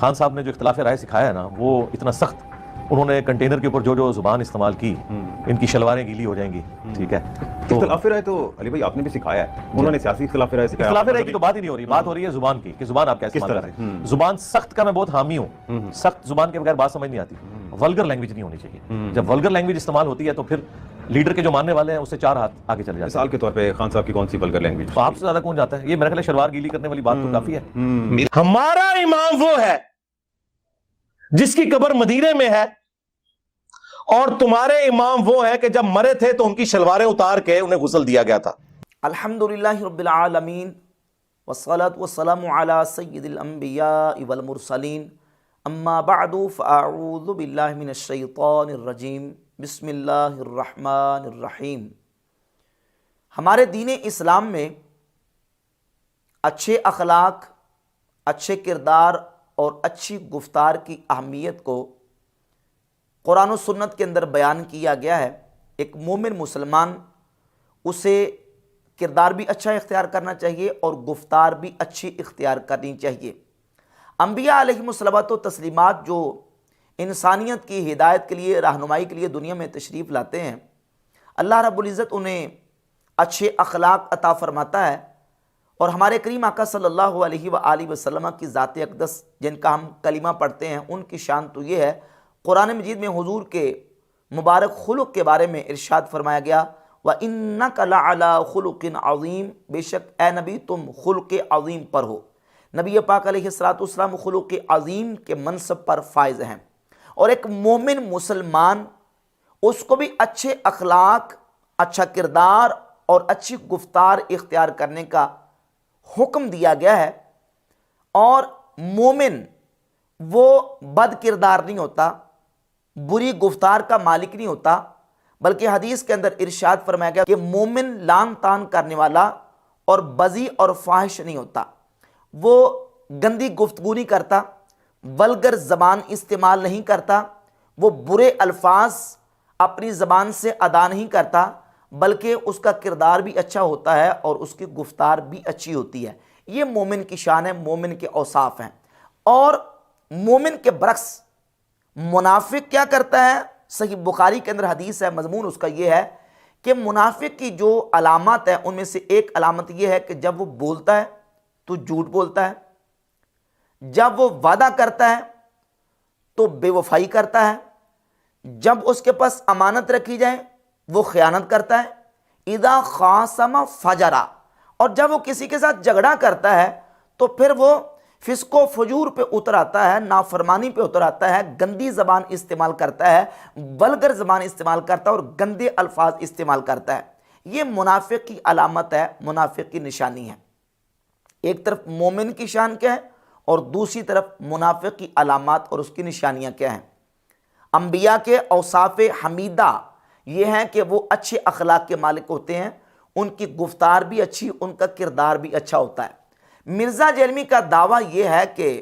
خان صاحب نے جو اختلاف رائے سکھایا ہے نا وہ اتنا سخت، انہوں نے کنٹینر کے اوپر جو زبان استعمال کی ان کی شلواریں گیلی ہو جائیں گی، ٹھیک ہے۔ اختلاف رائے تو علی بھائی آپ نے بھی سکھایا ہے، انہوں نے سیاسی اختلاف رائے سکھایا۔ اختلاف رائے کی تو بات ہی نہیں ہو رہی، بات ہو رہی ہے زبان کی کہ زبان آپ کیسے استعمال کر رہے ہیں۔ زبان سخت کا میں بہت حامی ہوں، سخت زبان کے بغیر بات سمجھ نہیں آتی، ولگر لینگویج نہیں ہونی چاہیے۔ جب ولگر لینگویج استعمال ہوتی ہے تو پھر لیڈر کے جو ماننے والے ہیں اس سے 4 ہاتھ آگے چلے جاتے ہیں۔ مثال کے طور پہ خان صاحب کی کون سی ولگر لینگویج؟ تو آپ سے زیادہ کون جاتا ہے؟ یہ میرے خیال ہے شلوار گیلی کرنے والی بات تو کافی ہے۔ ہمارا امام وہ ہے جس کی قبر مدینے میں ہے، اور تمہارے امام وہ ہیں کہ جب مرے تھے تو ان کی شلواریں اتار کے انہیں غسل دیا گیا تھا۔ الحمدللہ رب العالمین والصلاة والسلام علی سید الانبیاء والمرسلین، اما بعد فاعوذ باللہ من الشیطان الرجیم، بسم اللہ الرحمن الرحیم۔ ہمارے دین اسلام میں اچھے اخلاق، اچھے کردار اور اچھی گفتار کی اہمیت کو قرآن و سنت کے اندر بیان کیا گیا ہے۔ ایک مومن مسلمان اسے کردار بھی اچھا اختیار کرنا چاہیے اور گفتار بھی اچھی اختیار کرنی چاہیے۔ انبیاء علیہم الصلوۃ و تسلیمات جو انسانیت کی ہدایت کے لیے، رہنمائی کے لیے دنیا میں تشریف لاتے ہیں، اللہ رب العزت انہیں اچھے اخلاق عطا فرماتا ہے، اور ہمارے کریم آقا صلی اللہ علیہ وآلہ وسلم کی ذات اقدس جن کا ہم کلمہ پڑھتے ہیں، ان کی شان تو یہ ہے، قرآن مجید میں حضور کے مبارک خلق کے بارے میں ارشاد فرمایا گیا، وَإِنَّكَ لَعَلَىٰ خُلُقٍ عَظِيمٍ، بے شک اے نبی تم خلق عظیم پر ہو۔ نبی پاک علیہ السلام خلق عظیم کے منصب پر فائز ہیں، اور ایک مومن مسلمان اس کو بھی اچھے اخلاق، اچھا کردار اور اچھی گفتار اختیار کرنے کا حکم دیا گیا ہے۔ اور مومن وہ بد کردار نہیں ہوتا، بری گفتار کا مالک نہیں ہوتا، بلکہ حدیث کے اندر ارشاد فرمایا گیا کہ مومن لان تان کرنے والا اور بذی اور فاحش نہیں ہوتا، وہ گندی گفتگو نہیں کرتا، ولگر زبان استعمال نہیں کرتا، وہ برے الفاظ اپنی زبان سے ادا نہیں کرتا، بلکہ اس کا کردار بھی اچھا ہوتا ہے اور اس کی گفتار بھی اچھی ہوتی ہے۔ یہ مومن کی شان ہے، مومن کے اوصاف ہیں۔ اور مومن کے برعکس منافق کیا کرتا ہے؟ صحیح بخاری کے اندر حدیث ہے، مضمون اس کا یہ ہے کہ منافق کی جو علامات ہیں ان میں سے ایک علامت یہ ہے کہ جب وہ بولتا ہے تو جھوٹ بولتا ہے، جب وہ وعدہ کرتا ہے تو بے وفائی کرتا ہے، جب اس کے پاس امانت رکھی جائے وہ خیانت کرتا ہے، اذا خاصم فجرا، اور جب وہ کسی کے ساتھ جھگڑا کرتا ہے تو پھر وہ فسق و فجور پہ اتر آتا ہے، نافرمانی پہ اتر آتا ہے، گندی زبان استعمال کرتا ہے، ولگر زبان استعمال کرتا ہے اور گندے الفاظ استعمال کرتا ہے۔ یہ منافق کی علامت ہے، منافق کی نشانی ہے۔ ایک طرف مومن کی شان کیا ہے اور دوسری طرف منافق کی علامات اور اس کی نشانیاں کیا ہیں۔ انبیاء کے اوصاف حمیدہ یہ ہیں کہ وہ اچھے اخلاق کے مالک ہوتے ہیں، ان کی گفتار بھی اچھی، ان کا کردار بھی اچھا ہوتا ہے۔ مرزا جیلمی کا دعویٰ یہ ہے کہ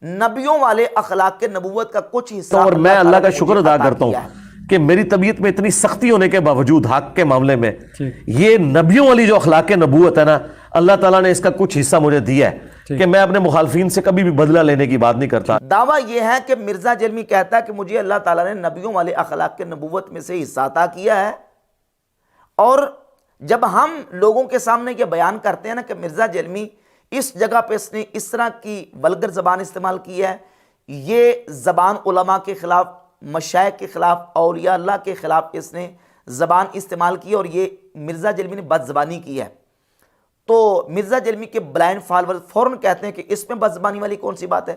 نبیوں والے اخلاق کے نبوت کا کچھ حصہ اور میں اللہ کا شکر ادا کرتا ہوں کہ میری طبیعت میں اتنی سختی ہونے کے باوجود حق کے معاملے میں یہ نبیوں والی جو اخلاق نبوت ہے نا، اللہ تعالیٰ نے اس کا کچھ حصہ مجھے دیا ہے کہ میں اپنے مخالفین سے کبھی بھی بدلہ لینے کی بات نہیں کرتا۔ دعویٰ یہ ہے کہ مرزا جیلمی کہتا ہے کہ مجھے اللہ تعالیٰ نے نبیوں والے اخلاق کے نبوت میں سے حصہ عطا کیا ہے، اور جب ہم لوگوں کے سامنے یہ بیان کرتے ہیں نا کہ مرزا جیلمی اس جگہ پہ اس نے اس طرح کی ولگر زبان استعمال کی ہے، یہ زبان علماء کے خلاف، مشائخ کے خلاف، اولیاء اللہ کے خلاف اس نے زبان استعمال کی، اور یہ مرزا جیلمی نے بد زبانی کی ہے، تو مرزا جیلمی کے بلائنڈ فالوور فوراً کہتے ہیں کہ اس میں بد زبانی والی کون سی بات ہے،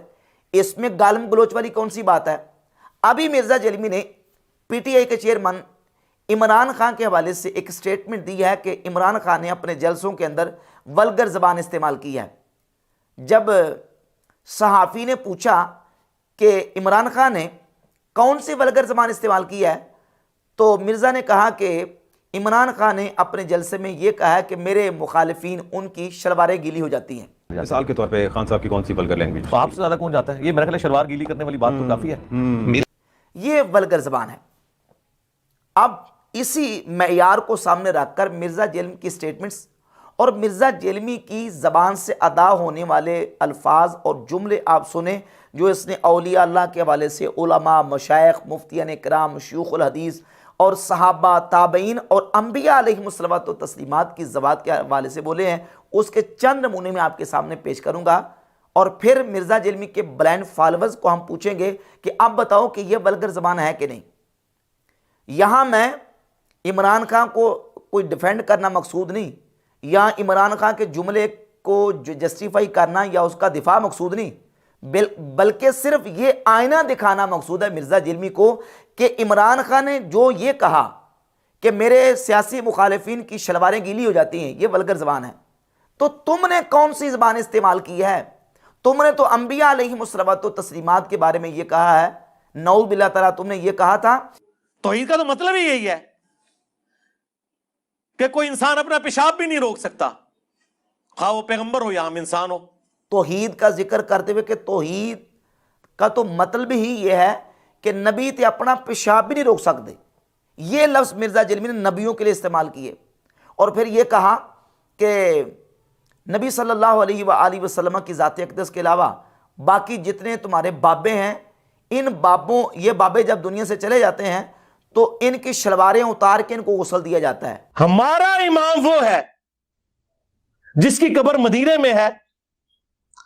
اس میں گالم گلوچ والی کون سی بات ہے۔ ابھی مرزا جیلمی نے پی ٹی آئی کے چیئرمین عمران خان کے حوالے سے ایک سٹیٹمنٹ دی ہے کہ عمران خان نے اپنے جلسوں کے اندر ولگر زبان استعمال کی ہے۔ جب صحافی نے پوچھا کہ عمران خان نے کون سی ولگر زبان استعمال کی ہے، تو مرزا نے کہا کہ عمران خان نے اپنے جلسے میں یہ کہا ہے کہ میرے مخالفین ان کی شلواریں گیلی ہو جاتی ہیں۔ مثال کے طور پہ خان صاحب کی کون سی ولگر لینگویج؟ تو آپ سے زیادہ کون جاتا ہے؟ یہ میرے خیال ہے شلوار گیلی کرنے والی بات تو کافی ہے۔ یہ ولگر زبان ہے۔ اب اسی معیار کو سامنے رکھ کر مرزا جیلمی کی سٹیٹمنٹس اور مرزا جیلمی کی زبان سے ادا ہونے والے الفاظ اور جملے آپ سنیں جو اس نے اولیاء اللہ کے حوالے سے علماء، مشائخ، مفتیان کرام، شیوخ الحدیث اور صحابہ، تابعین اور انبیاء علیہم الصلوۃ والتسلیمات کی زبان کے حوالے سے بولے ہیں، اس کے چند نمونے میں آپ کے سامنے پیش کروں گا، اور پھر مرزا جیلمی کے بلائنڈ فالوورز کو ہم پوچھیں گے کہ اب بتاؤ کہ یہ ولگر زبان ہے کہ نہیں۔ یہاں میں عمران خان کو کوئی ڈیفینڈ کرنا مقصود نہیں، یا عمران خان کے جملے کو جسٹیفائی کرنا یا اس کا دفاع مقصود نہیں، بلکہ صرف یہ آئینہ دکھانا مقصود ہے مرزا جیلمی کو کہ عمران خان نے جو یہ کہا کہ میرے سیاسی مخالفین کی شلواریں گیلی ہو جاتی ہیں، یہ ولگر زبان ہے، تو تم نے کون سی زبان استعمال کی ہے؟ تم نے تو انبیاء علیہم الصلوۃ والتسلیمات کے بارے میں یہ کہا ہے، نعوذ باللہ تعالیٰ تم نے یہ کہا تھا۔ توحید کا تو مطلب ہی یہی ہے کہ کوئی انسان اپنا پیشاب بھی نہیں روک سکتا، خواہ وہ پیغمبر ہو یا عام انسان ہو۔ توحید کا ذکر کرتے ہوئے کہ توحید کا تو مطلب ہی یہ ہے کہ نبی تے اپنا پیشاب بھی نہیں روک سکتے، یہ لفظ مرزا جیلمی نے نبیوں کے لیے استعمال کیے، اور پھر یہ کہا کہ نبی صلی اللہ علیہ وآلہ وسلم کی ذات اقدس کے علاوہ باقی جتنے تمہارے بابے ہیں، ان بابوں، یہ بابے جب دنیا سے چلے جاتے ہیں تو ان کی شلواریں اتار کے ان کو غسل دیا جاتا ہے۔ ہمارا امام وہ ہے جس کی قبر مدینے میں ہے